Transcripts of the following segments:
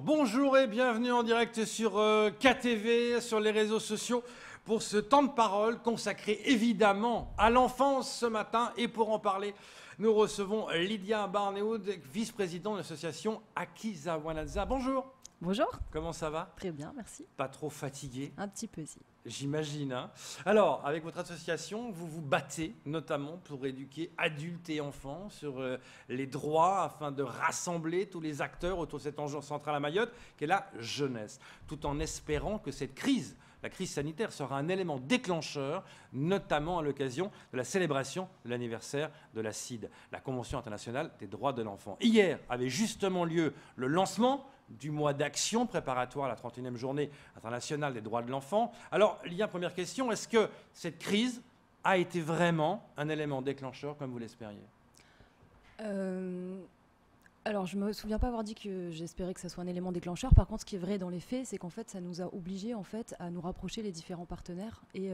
Bonjour et bienvenue en direct sur KTV, sur les réseaux sociaux pour ce temps de parole consacré évidemment à l'enfance ce matin. Et pour en parler, nous recevons Lydia Barnéhoud, vice-présidente de l'association Akiza-Wanadza. Bonjour. Bonjour. Comment ça va? Très bien, merci. Pas trop fatigué? Un petit peu, si. J'imagine. Hein. Alors, avec votre association, vous vous battez notamment pour éduquer adultes et enfants sur les droits afin de rassembler tous les acteurs autour de cet enjeu central à Mayotte, qu'est la jeunesse, tout en espérant que cette crise, la crise sanitaire, sera un élément déclencheur, notamment à l'occasion de la célébration de l'anniversaire de la CIDE, la Convention internationale des droits de l'enfant. Hier avait justement lieu le lancement du mois d'action préparatoire à la 31e journée internationale des droits de l'enfant. Alors, Lydia, première question, est-ce que cette crise a été vraiment un élément déclencheur comme vous l'espériez? Alors, je ne me souviens pas avoir dit que j'espérais que ça soit un élément déclencheur. Par contre, ce qui est vrai dans les faits, c'est qu'en fait, ça nous a obligés à nous rapprocher les différents partenaires et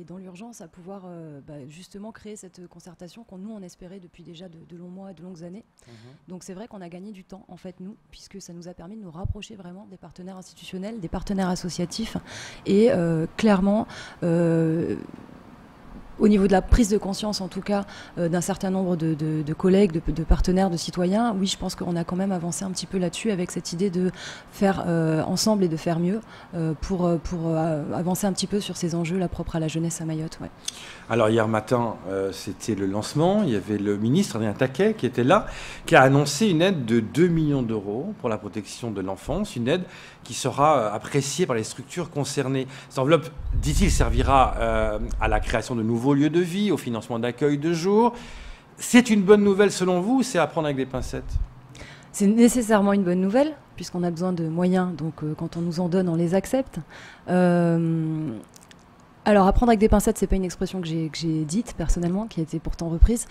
dans l'urgence à pouvoir justement créer cette concertation qu'on nous on espérait depuis déjà de longs mois et de longues années. Donc c'est vrai qu'on a gagné du temps en fait nous, puisque ça nous a permis de nous rapprocher vraiment des partenaires institutionnels, des partenaires associatifs et clairement au niveau de la prise de conscience, en tout cas, d'un certain nombre de collègues, de partenaires, de citoyens, oui, je pense qu'on a quand même avancé un petit peu là-dessus avec cette idée de faire ensemble et de faire mieux pour avancer un petit peu sur ces enjeux là, propres à la jeunesse à Mayotte. Ouais. Alors hier matin, c'était le lancement. Il y avait le ministre Adrien Taquet qui était là, qui a annoncé une aide de 2 millions d'euros pour la protection de l'enfance, une aide qui sera appréciée par les structures concernées. Cette enveloppe, dit-il, servira à la création de nouveaux lieux de vie, au financement d'accueil de jour. C'est une bonne nouvelle selon vous ou c'est à prendre avec des pincettes? C'est nécessairement une bonne nouvelle, puisqu'on a besoin de moyens, donc quand on nous en donne, on les accepte. Alors, apprendre avec des pincettes, c'est pas une expression que j'ai dite personnellement, qui a été pourtant reprise.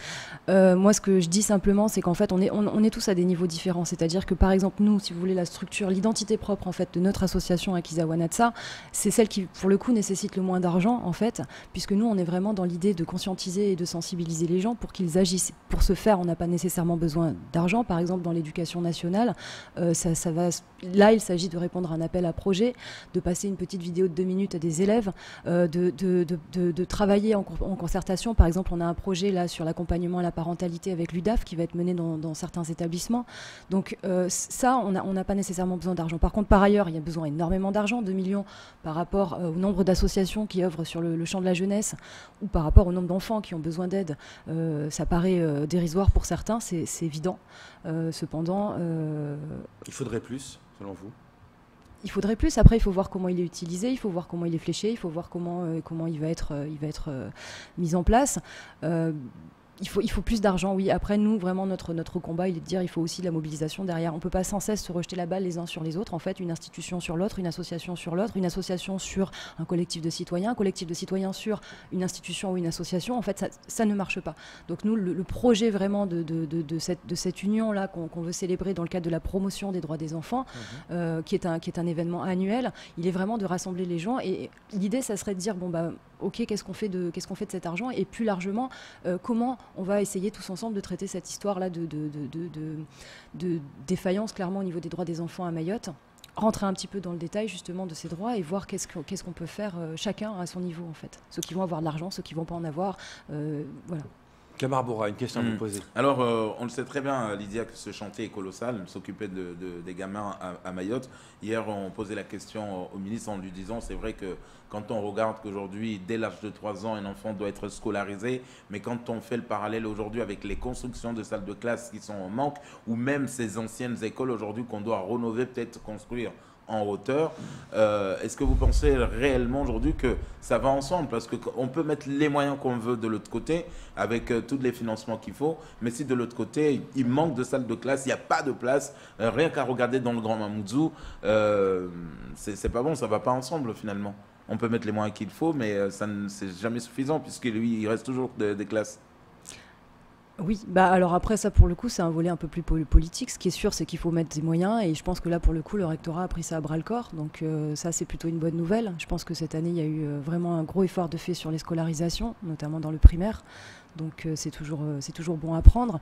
Moi, ce que je dis simplement, c'est qu'en fait, on est tous à des niveaux différents. C'est-à-dire que, par exemple, nous, si vous voulez, la structure, l'identité propre en fait de notre association Akiza-Wanadza, c'est celle qui, pour le coup, nécessite le moins d'argent, en fait, puisque nous, on est vraiment dans l'idée de conscientiser et de sensibiliser les gens pour qu'ils agissent. Pour ce faire, on n'a pas nécessairement besoin d'argent. Par exemple, dans l'éducation nationale, là, il s'agit de répondre à un appel à projet, de passer une petite vidéo de 2 minutes à des élèves, de travailler en concertation. Par exemple, on a un projet là sur l'accompagnement à la parentalité avec l'UDAF qui va être mené dans certains établissements. Donc ça, on n'a pas nécessairement besoin d'argent. Par contre, par ailleurs, il y a besoin énormément d'argent, 2 millions par rapport au nombre d'associations qui œuvrent sur le champ de la jeunesse ou par rapport au nombre d'enfants qui ont besoin d'aide. Ça paraît dérisoire pour certains, c'est évident. Cependant... Il faudrait plus, selon vous? Il faudrait plus. Après, il faut voir comment il est utilisé, il faut voir comment il est fléché, il faut voir comment il va être mis en place. Il faut plus d'argent, oui. Après, nous, vraiment, notre combat, il est de dire il faut aussi de la mobilisation derrière. On ne peut pas sans cesse se rejeter la balle les uns sur les autres. En fait, une institution sur l'autre, une association sur l'autre, une association sur un collectif de citoyens, un collectif de citoyens sur une institution ou une association. En fait, ça ne marche pas. Donc nous, le projet vraiment de cette union-là qu'on veut célébrer dans le cadre de la promotion des droits des enfants, qui est un événement annuel, il est vraiment de rassembler les gens. Et l'idée, ça serait de dire, bon, bah, ok, qu'est-ce qu'on fait de cet argent? Et plus largement, comment on va essayer tous ensemble de traiter cette histoire-là de défaillance clairement au niveau des droits des enfants à Mayotte, rentrer un petit peu dans le détail justement de ces droits et voir qu'est-ce qu'on peut faire chacun à son niveau en fait. Ceux qui vont avoir de l'argent, ceux qui vont pas en avoir, voilà. Camar Bourra, une question à vous poser. Alors, on le sait très bien, Lydia, que ce chantier est colossal, s'occuper des gamins à Mayotte. Hier, on posait la question au ministre en lui disant, c'est vrai que quand on regarde qu'aujourd'hui, dès l'âge de 3 ans, un enfant doit être scolarisé, mais quand on fait le parallèle aujourd'hui avec les constructions de salles de classe qui sont en manque, ou même ces anciennes écoles aujourd'hui qu'on doit rénover, peut-être construire en hauteur, est-ce que vous pensez réellement aujourd'hui que ça va ensemble? Parce qu'on peut mettre les moyens qu'on veut de l'autre côté avec tous les financements qu'il faut, mais si de l'autre côté il manque de salles de classe, il n'y a pas de place, rien qu'à regarder dans le Grand Mamoudzou, c'est pas bon, ça va pas ensemble finalement. On peut mettre les moyens qu'il faut, mais ça c'est jamais suffisant puisque lui il reste toujours des classes. Oui, bah alors après ça pour le coup c'est un volet un peu plus politique. Ce qui est sûr c'est qu'il faut mettre des moyens et je pense que là pour le coup le rectorat a pris ça à bras le corps. Donc ça c'est plutôt une bonne nouvelle. Je pense que cette année il y a eu vraiment un gros effort de fait sur les scolarisations, notamment dans le primaire. Donc c'est toujours bon à prendre.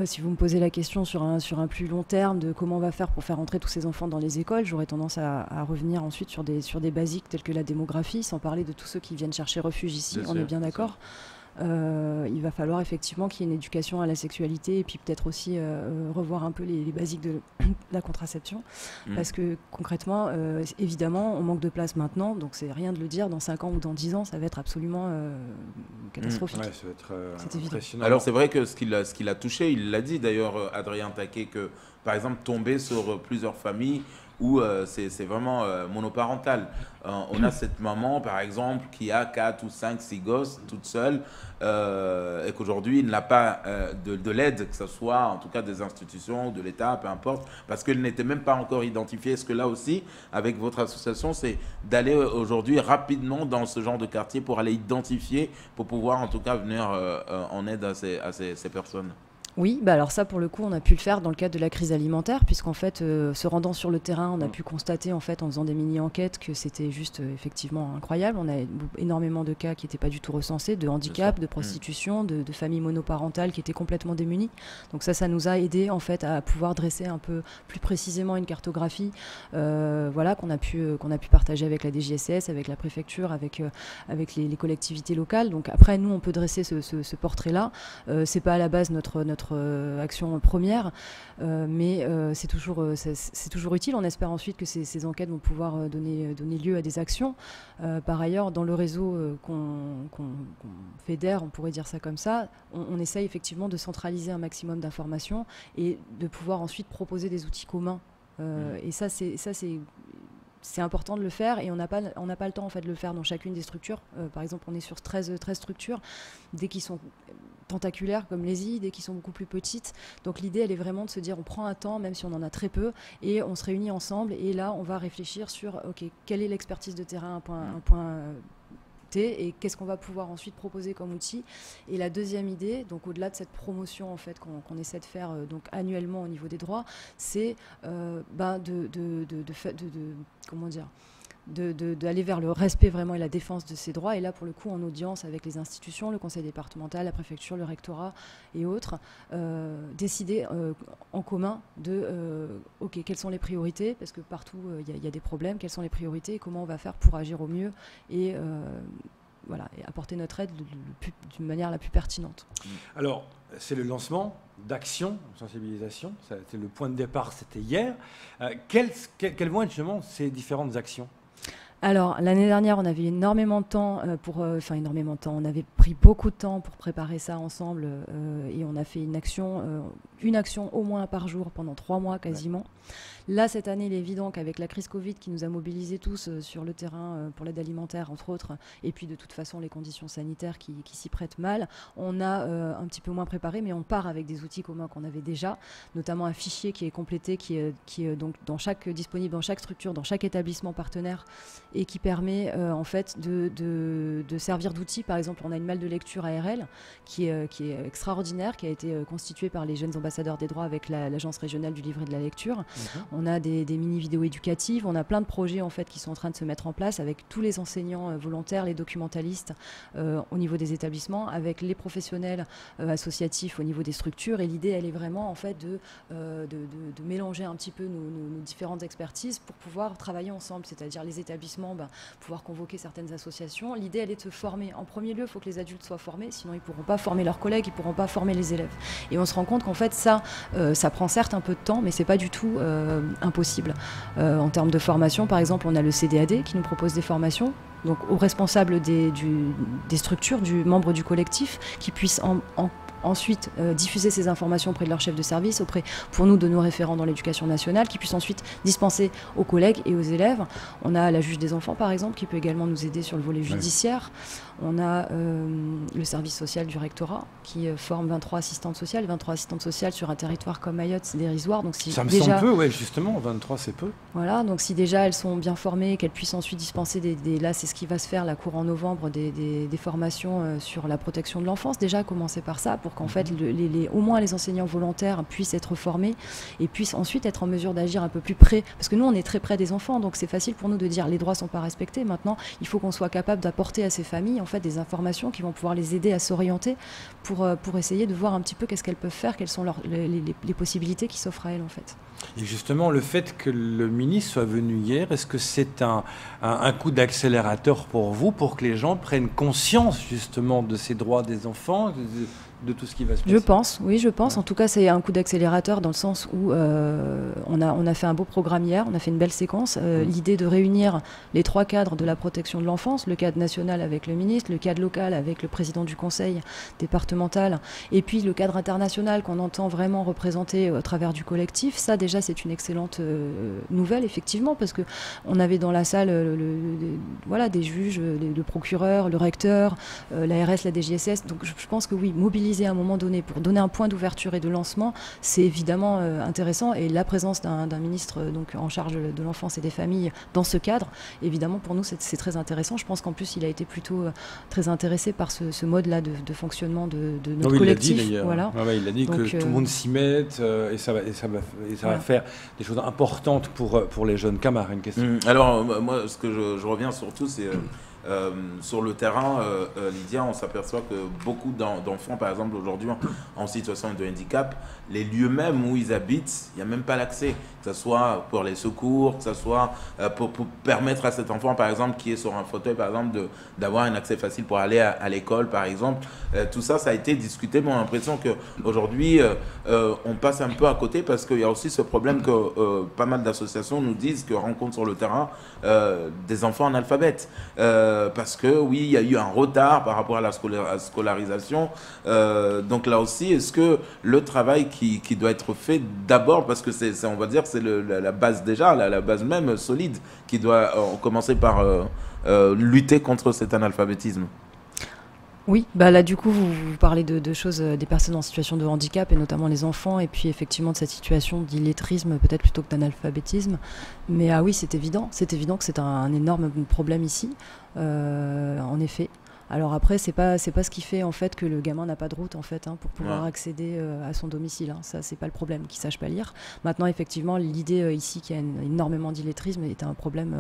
Si vous me posez la question sur un plus long terme de comment on va faire pour faire entrer tous ces enfants dans les écoles, j'aurais tendance à revenir ensuite sur des basiques tels que la démographie, sans parler de tous ceux qui viennent chercher refuge ici, on est bien d'accord. Il va falloir effectivement qu'il y ait une éducation à la sexualité et puis peut-être aussi revoir un peu les basiques de la contraception, parce que concrètement, évidemment, on manque de place maintenant, donc c'est rien de le dire, dans 5 ans ou dans 10 ans, ça va être absolument catastrophique. Ouais, ça va être C'est évident. impressionnant. Alors c'est vrai que ce qui l'a touché, il l'a dit d'ailleurs, Adrien Taquet, que par exemple tomber sur plusieurs familles où c'est vraiment monoparental. On a cette maman, par exemple, qui a 4 ou 5, 6 gosses toute seule, et qu'aujourd'hui, il n'a pas de l'aide, que ce soit en tout cas des institutions, de l'État, peu importe, parce qu'elle n'était même pas encore identifiée. Est-ce que là aussi, avec votre association, c'est d'aller aujourd'hui rapidement dans ce genre de quartier pour aller identifier, pour pouvoir en tout cas venir en aide à ces personnes? Oui, bah alors ça pour le coup on a pu le faire dans le cadre de la crise alimentaire, puisqu'en fait se rendant sur le terrain on a pu constater en fait en faisant des mini-enquêtes que c'était juste effectivement incroyable. On a énormément de cas qui n'étaient pas du tout recensés, de handicap, de prostitution, de familles monoparentales qui étaient complètement démunies. Donc ça nous a aidé en fait à pouvoir dresser un peu plus précisément une cartographie voilà, qu'on a pu partager avec la DGSS, avec la préfecture, avec les collectivités locales. Donc après nous on peut dresser ce portrait-là. C'est pas à la base notre action première, mais c'est toujours utile. On espère ensuite que ces enquêtes vont pouvoir donner lieu à des actions. Par ailleurs, dans le réseau qu'on fédère, on pourrait dire ça comme ça, on essaye effectivement de centraliser un maximum d'informations et de pouvoir ensuite proposer des outils communs. Et ça c'est important de le faire, et on n'a pas le temps en fait de le faire dans chacune des structures. Par exemple, on est sur 13 structures, dès qu'ils sont tentaculaires comme les I, dès qu'ils sont beaucoup plus petites. Donc l'idée, elle est vraiment de se dire, on prend un temps, même si on en a très peu, et on se réunit ensemble, et là, on va réfléchir sur, ok, quelle est l'expertise de terrain, un point T, et qu'est-ce qu'on va pouvoir ensuite proposer comme outil. Et la deuxième idée, donc au-delà de cette promotion en fait qu'on essaie de faire donc annuellement au niveau des droits, c'est comment dire, d'aller vers le respect vraiment et la défense de ces droits. Et là, pour le coup, en audience avec les institutions, le conseil départemental, la préfecture, le rectorat et autres, décider en commun de ok, quelles sont les priorités, parce que partout il y a des problèmes, quelles sont les priorités et comment on va faire pour agir au mieux et voilà, et apporter notre aide d'une manière la plus pertinente. Alors, c'est le lancement d'actions, sensibilisation. C'était le point de départ, c'était hier. Quelles vont être justement ces différentes actions ? Alors, l'année dernière, on avait énormément de temps énormément de temps. On avait pris beaucoup de temps pour préparer ça ensemble et on a fait une action au moins par jour pendant 3 mois quasiment. Ouais. Là, cette année, il est évident qu'avec la crise Covid qui nous a mobilisés tous sur le terrain pour l'aide alimentaire, entre autres, et puis de toute façon les conditions sanitaires qui s'y prêtent mal, on a un petit peu moins préparé, mais on part avec des outils communs qu'on avait déjà, notamment un fichier qui est complété, qui est donc disponible dans chaque structure, dans chaque établissement partenaire, et qui permet en fait de servir d'outil. Par exemple, on a une malle de lecture ARL qui est extraordinaire, qui a été constituée par les jeunes ambassadeurs des droits avec l'agence régionale du livre et de la lecture. On a des mini-vidéos éducatives, on a plein de projets en fait qui sont en train de se mettre en place avec tous les enseignants volontaires, les documentalistes au niveau des établissements, avec les professionnels associatifs au niveau des structures. Et l'idée, elle est vraiment en fait de mélanger un petit peu nos différentes expertises pour pouvoir travailler ensemble, c'est-à-dire les établissements, pouvoir convoquer certaines associations. L'idée, elle est de se former. En premier lieu, il faut que les adultes soient formés, sinon ils ne pourront pas former leurs collègues, ils ne pourront pas former les élèves. Et on se rend compte qu'en fait, ça prend certes un peu de temps, mais ce n'est pas du tout impossible. En termes de formation, par exemple, on a le CDAD qui nous propose des formations, donc aux responsables des structures, du membre du collectif, qui puissent ensuite diffuser ces informations auprès de leur chef de service, pour nous de nos référents dans l'éducation nationale, qui puissent ensuite dispenser aux collègues et aux élèves. On a la juge des enfants, par exemple, qui peut également nous aider sur le volet judiciaire. On a le service social du rectorat qui forme 23 assistantes sociales. 23 assistantes sociales sur un territoire comme Mayotte, c'est dérisoire. Donc si ça me déjà, semble peu, ouais, justement, 23 c'est peu. Voilà, donc si déjà elles sont bien formées, qu'elles puissent ensuite dispenser là c'est ce qui va se faire, la cour en novembre, des formations sur la protection de l'enfance, déjà commencer par ça, pour qu'en fait, au moins les enseignants volontaires puissent être formés et puissent ensuite être en mesure d'agir un peu plus près. Parce que nous, on est très près des enfants, donc c'est facile pour nous de dire les droits ne sont pas respectés. Maintenant, il faut qu'on soit capable d'apporter à ces familles en fait, des informations qui vont pouvoir les aider à s'orienter pour essayer de voir un petit peu qu'est-ce qu'elles peuvent faire, quelles sont les possibilités qui s'offrent à elles en fait. Et justement, le fait que le ministre soit venu hier, est-ce que c'est un coup d'accélérateur pour vous, pour que les gens prennent conscience justement de ces droits des enfants, de tout ce qui va se passer? Je pense, oui, je pense. En tout cas, c'est un coup d'accélérateur dans le sens où on a fait un beau programme hier, on a fait une belle séquence. L'idée de réunir les 3 cadres de la protection de l'enfance, le cadre national avec le ministre, le cadre local avec le président du conseil départemental, et puis le cadre international qu'on entend vraiment représenter à travers du collectif. Ça, déjà, c'est une excellente nouvelle, effectivement, parce qu'on avait dans la salle voilà, des juges, le procureur, le recteur, l'ARS, la DGSS. Donc je pense que oui, mobiliser à un moment donné pour donner un point d'ouverture et de lancement, c'est évidemment intéressant. Et la présence d'un ministre donc, en charge de l'enfance et des familles dans ce cadre, évidemment, pour nous, c'est très intéressant. Je pense qu'en plus, il a été plutôt très intéressé par ce mode-là de fonctionnement de notre collectif. Il a dit, d'ailleurs. Voilà. Il a dit donc, que tout le monde s'y mette et ça va faire des choses importantes pour les jeunes camarades. Une question. Alors, moi, ce que je reviens surtout, c'est... sur le terrain, Lydia, on s'aperçoit que beaucoup d'enfants, par exemple, aujourd'hui en situation de handicap, les lieux même où ils habitent, il n'y a même pas l'accès, que ce soit pour les secours, que ce soit pour permettre à cet enfant, par exemple, qui est sur un fauteuil, par exemple, d'avoir un accès facile pour aller à l'école, par exemple. Tout ça, ça a été discuté, mais on a l'impression qu'aujourd'hui, on passe un peu à côté parce qu'il y a aussi ce problème que pas mal d'associations nous disent que rencontrent sur le terrain des enfants analphabètes. Parce que oui, il y a eu un retard par rapport à la scolarisation. Donc là aussi, est-ce que le travail qui doit être fait d'abord, parce que on va dire c'est la base déjà, la base même solide, qui doit commencer par lutter contre cet analphabétisme? Oui, bah là du coup vous parlez de choses, des personnes en situation de handicap et notamment les enfants et puis effectivement de cette situation d'illettrisme peut-être plutôt que d'analphabétisme. Mais oui, c'est évident que c'est un énorme problème ici, en effet. Alors après, c'est pas ce qui fait en fait que le gamin n'a pas de route en fait pour pouvoir accéder à son domicile. Ça, c'est pas le problème, qu'il sache pas lire. Maintenant, effectivement, l'idée ici qu'il y a énormément d'illettrisme est un problème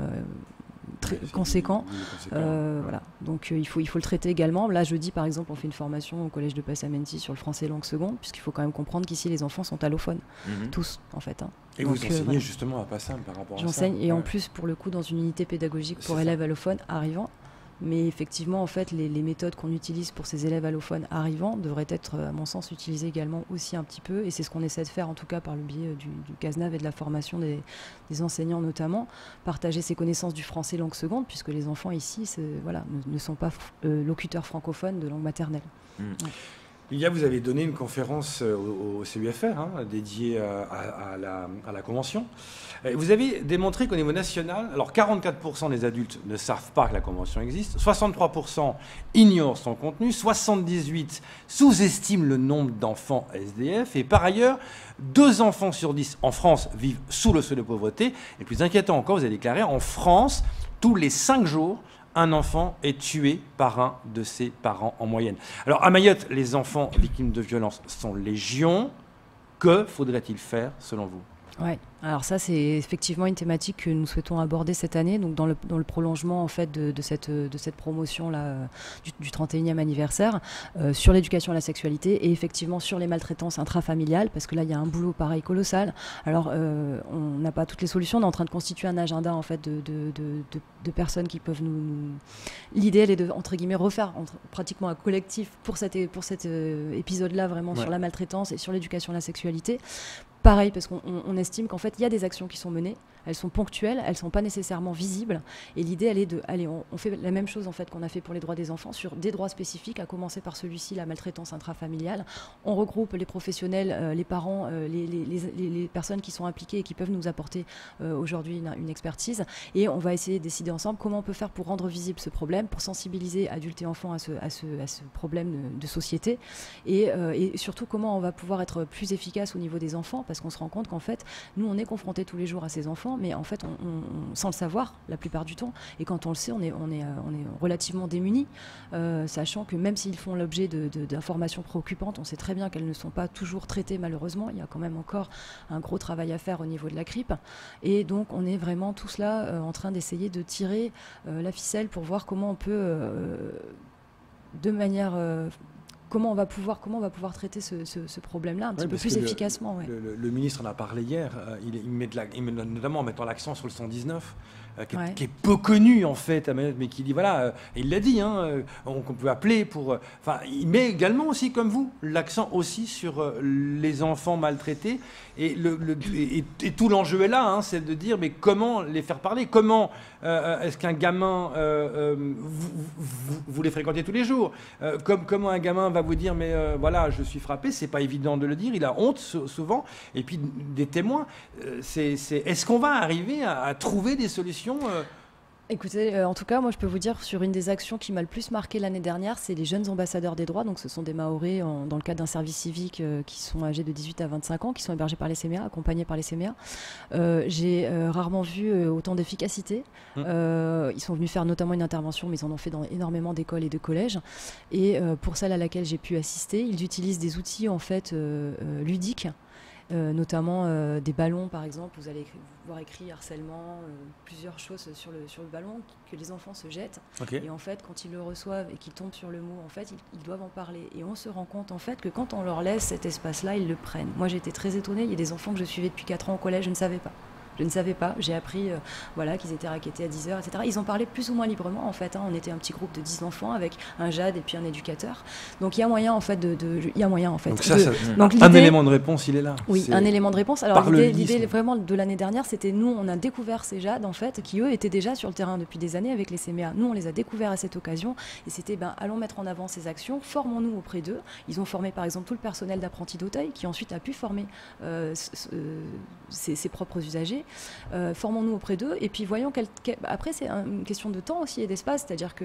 très conséquent. Voilà. Donc il faut le traiter également. Là, jeudi, par exemple, on fait une formation au collège de Passamenti sur le français langue seconde, puisqu'il faut quand même comprendre qu'ici, les enfants sont allophones, tous en fait. Et donc, vous enseignez justement à Passam par rapport à ça? J'enseigne, et en plus, pour le coup, dans une unité pédagogique pour élèves allophones arrivant. Mais effectivement, en fait, les méthodes qu'on utilise pour ces élèves allophones arrivants devraient être, à mon sens, utilisées également aussi un petit peu. Et c'est ce qu'on essaie de faire, en tout cas, par le biais du CASNAV et de la formation des enseignants notamment. Partager ces connaissances du français langue seconde, puisque les enfants ici ne sont pas locuteurs francophones de langue maternelle. Ouais. Lydia, vous avez donné une conférence au CUFR dédiée à la Convention. Vous avez démontré qu'au niveau national, alors 44% des adultes ne savent pas que la Convention existe, 63% ignorent son contenu, 78% sous-estiment le nombre d'enfants SDF, et par ailleurs, 2 enfants sur 10 en France vivent sous le seuil de pauvreté. Et plus inquiétant encore, vous avez déclaré, en France, tous les 5 jours, un enfant est tué par un de ses parents en moyenne. Alors à Mayotte, les enfants victimes de violences sont légion. Que faudrait-il faire selon vous? Ouais. Alors ça, c'est effectivement une thématique que nous souhaitons aborder cette année, donc dans le prolongement en fait de cette promotion là du 31e anniversaire sur l'éducation à la sexualité et effectivement sur les maltraitances intrafamiliales, parce que là il y a un boulot pareil colossal. Alors on n'a pas toutes les solutions, on est en train de constituer un agenda en fait de personnes qui peuvent nous... L'idée elle est de entre guillemets refaire pratiquement un collectif pour cet épisode là vraiment sur la maltraitance et sur l'éducation à la sexualité. Pareil, parce qu'on estime qu'en fait, il y a des actions qui sont menées, elles sont ponctuelles, elles ne sont pas nécessairement visibles. Et l'idée, elle est de... Allez, on fait la même chose en fait qu'on a fait pour les droits des enfants, sur des droits spécifiques, à commencer par celui-ci, la maltraitance intrafamiliale. On regroupe les professionnels, les parents, les personnes qui sont impliquées et qui peuvent nous apporter aujourd'hui une expertise. Et on va essayer de décider ensemble comment on peut faire pour rendre visible ce problème, pour sensibiliser adultes et enfants à ce problème de société. Et surtout, comment on va pouvoir être plus efficace au niveau des enfants, parce qu'on se rend compte qu'en fait, nous, on est confrontés tous les jours à ces enfants, mais en fait, sans le savoir, la plupart du temps. Et quand on le sait, on est relativement démunis, sachant que même s'ils font l'objet d'informations préoccupantes, on sait très bien qu'elles ne sont pas toujours traitées, malheureusement. Il y a quand même encore un gros travail à faire au niveau de la CRIP. Et donc, on est vraiment tous là en train d'essayer de tirer la ficelle pour voir comment on peut, de manière... Comment on va pouvoir traiter ce problème-là un petit peu plus efficacement. Le ministre en a parlé hier, il met notamment en mettant l'accent sur le 119, qui est peu connu en fait, mais qui dit voilà, et il l'a dit, on peut appeler pour... il met également aussi, comme vous, l'accent aussi sur les enfants maltraités, et tout l'enjeu est là, c'est de dire mais comment les faire parler, comment est-ce qu'un gamin, vous les fréquentez tous les jours, comment un gamin va vous dire mais voilà, je suis frappé, c'est pas évident de le dire, il a honte souvent, et puis des témoins, est-ce qu'on va arriver à trouver des solutions Écoutez, en tout cas, moi je peux vous dire, sur une des actions qui m'a le plus marqué l'année dernière, c'est les jeunes ambassadeurs des droits. Donc ce sont des Mahorais dans le cadre d'un service civique qui sont âgés de 18 à 25 ans, qui sont hébergés par les CMA, accompagnés par les CMA. J'ai rarement vu autant d'efficacité. Ils sont venus faire notamment une intervention, mais ils en ont fait dans énormément d'écoles et de collèges. Et pour celle à laquelle j'ai pu assister, ils utilisent des outils en fait ludiques. Notamment des ballons par exemple, vous allez voir écrit harcèlement, plusieurs choses sur le ballon que les enfants se jettent. Et en fait quand ils le reçoivent et qu'ils tombent sur le mot, en fait ils doivent en parler, et on se rend compte en fait que quand on leur laisse cet espace là, ils le prennent. Moi j'étais très étonnée, il y a des enfants que je suivais depuis 4 ans au collège, je ne savais pas, j'ai appris qu'ils étaient rackettés à 10h, etc. Ils en parlaient plus ou moins librement en fait, on était un petit groupe de 10 enfants avec un JAD et puis un éducateur. Donc il y a moyen en fait Donc un élément de réponse, il est là. Oui, un élément de réponse. Alors l'idée vraiment de l'année dernière, c'était nous, on a découvert ces JAD en fait, qui eux étaient déjà sur le terrain depuis des années avec les CMA. Nous on les a découverts à cette occasion, et c'était allons mettre en avant ces actions, formons-nous auprès d'eux. Ils ont formé par exemple tout le personnel d'apprentis d'Auteuil qui ensuite a pu former ses propres usagers. Formons-nous auprès d'eux, et puis voyons après c'est une question de temps aussi et d'espace, c'est-à-dire que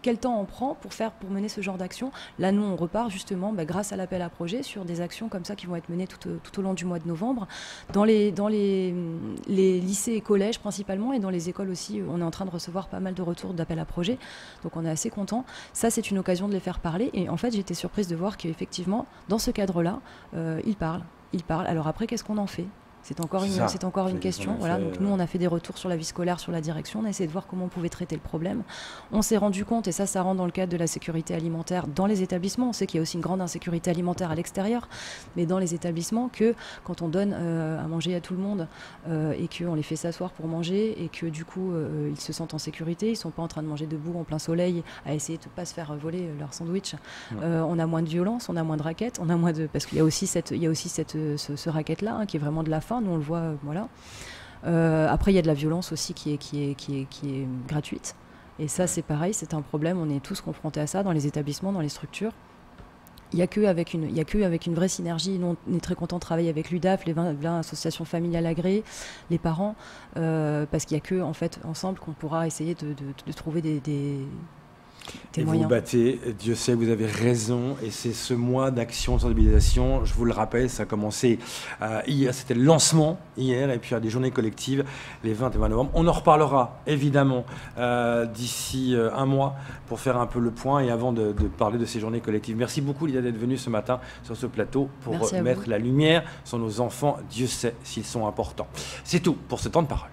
quel temps on prend pour mener ce genre d'action. Là nous on repart justement grâce à l'appel à projet sur des actions comme ça qui vont être menées tout au long du mois de novembre dans les lycées et collèges principalement, et dans les écoles aussi. On est en train de recevoir pas mal de retours d'appel à projet, donc on est assez content. Ça c'est une occasion de les faire parler, et en fait j'étais surprise de voir qu'effectivement dans ce cadre-là ils parlent. Alors après qu'est-ce qu'on en fait ? C'est encore une question. Voilà. Donc nous, on a fait des retours sur la vie scolaire, sur la direction. On a essayé de voir comment on pouvait traiter le problème. On s'est rendu compte, et ça rentre dans le cadre de la sécurité alimentaire dans les établissements. On sait qu'il y a aussi une grande insécurité alimentaire à l'extérieur, mais dans les établissements, que quand on donne à manger à tout le monde et qu'on les fait s'asseoir pour manger, et que du coup, ils se sentent en sécurité, ils ne sont pas en train de manger debout en plein soleil à essayer de ne pas se faire voler leur sandwich. On a moins de violence, on a moins de raquettes, parce qu'il y a aussi ce racket-là qui est vraiment de la faim. Nous on le voit, voilà. Après il y a de la violence aussi qui est gratuite, et ça c'est pareil, c'est un problème. On est tous confrontés à ça dans les établissements, dans les structures. Il n'y a qu'avec une vraie synergie. Nous on est très contents de travailler avec l'UDAF, les 20 associations familiales agréées, les parents, parce qu'il n'y a que en fait ensemble qu'on pourra essayer de trouver des et moyens. Vous battez, Dieu sait, vous avez raison, et c'est ce mois d'action de sensibilisation, je vous le rappelle, ça a commencé hier, c'était le lancement hier, et puis il y a des journées collectives les 20 et 20 novembre. On en reparlera évidemment d'ici un mois pour faire un peu le point, et avant de parler de ces journées collectives. Merci beaucoup Lydia d'être venue ce matin sur ce plateau pour mettre la lumière sur nos enfants. Dieu sait s'ils sont importants. C'est tout pour ce temps de parole.